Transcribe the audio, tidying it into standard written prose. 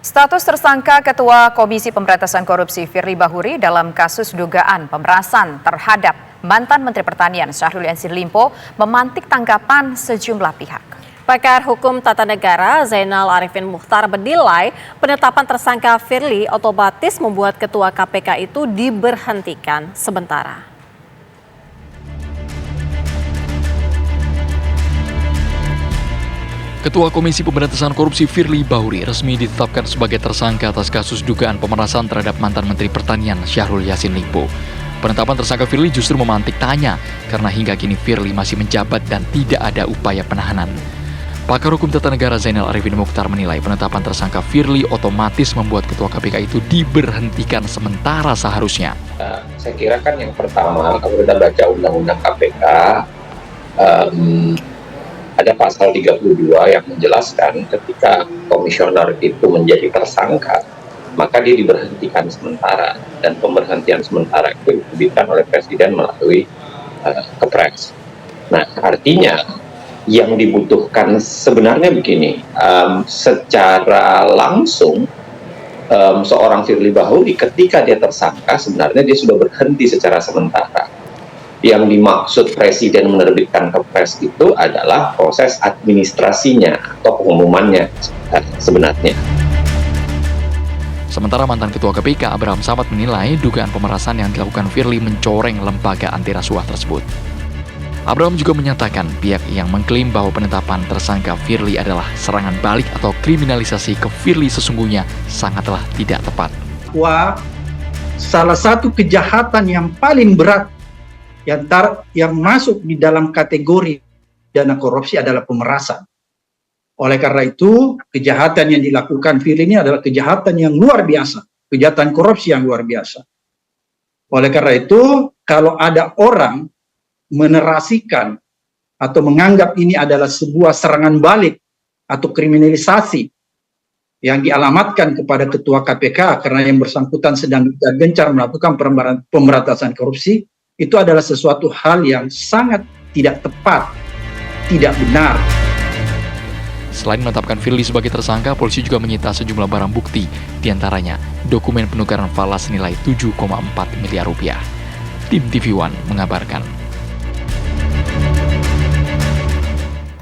Status tersangka Ketua Komisi Pemberantasan Korupsi Firly Bahuri dalam kasus dugaan pemerasan terhadap mantan Menteri Pertanian Syahrul Yassin Limpo memantik tanggapan sejumlah pihak. Pakar Hukum Tata Negara Zainal Arifin Muchtar menilai penetapan tersangka Firly otomatis membuat Ketua KPK itu diberhentikan sementara. Ketua Komisi Pemberantasan Korupsi Firly Bahuri resmi ditetapkan sebagai tersangka atas kasus dugaan pemerasan terhadap mantan Menteri Pertanian Syahrul Yassin Limpo. Penetapan tersangka Firly justru memantik tanya karena hingga kini Firly masih menjabat dan tidak ada upaya penahanan. Pakar Hukum Tata Negara Zainal Arifin Muchtar menilai penetapan tersangka Firly otomatis membuat Ketua KPK itu diberhentikan sementara seharusnya. Saya kira kan yang pertama, kalau kita baca Undang-Undang KPK, ada pasal 32 yang menjelaskan ketika komisioner itu menjadi tersangka, maka dia diberhentikan sementara, dan pemberhentian sementara itu diterbitkan oleh Presiden melalui Kepres. Nah, artinya yang dibutuhkan sebenarnya begini, secara langsung seorang Firly Bahuri ketika dia tersangka sebenarnya dia sudah berhenti secara sementara. Yang dimaksud Presiden menerbitkan Kepres itu adalah proses administrasinya atau pengumumannya sebenarnya. Sementara mantan Ketua KPK Abraham Samad menilai dugaan pemerasan yang dilakukan Firly mencoreng lembaga anti rasuah tersebut. Abraham juga menyatakan pihak yang mengklaim bahwa penetapan tersangka Firly adalah serangan balik atau kriminalisasi ke Firly sesungguhnya sangatlah tidak tepat. Wah, salah satu kejahatan yang paling berat yang masuk di dalam kategori dana korupsi adalah pemerasan. Oleh karena itu, kejahatan yang dilakukan Firly ini adalah kejahatan yang luar biasa, kejahatan korupsi yang luar biasa. Oleh karena itu, kalau ada orang menerasikan atau menganggap ini adalah sebuah serangan balik atau kriminalisasi yang dialamatkan kepada Ketua KPK karena yang bersangkutan sedang gencar melakukan pemberantasan korupsi, itu adalah sesuatu hal yang sangat tidak tepat, tidak benar. Selain menetapkan Firly sebagai tersangka, polisi juga menyita sejumlah barang bukti, diantaranya dokumen penukaran falas senilai 7,4 miliar rupiah. Tim TV One mengabarkan.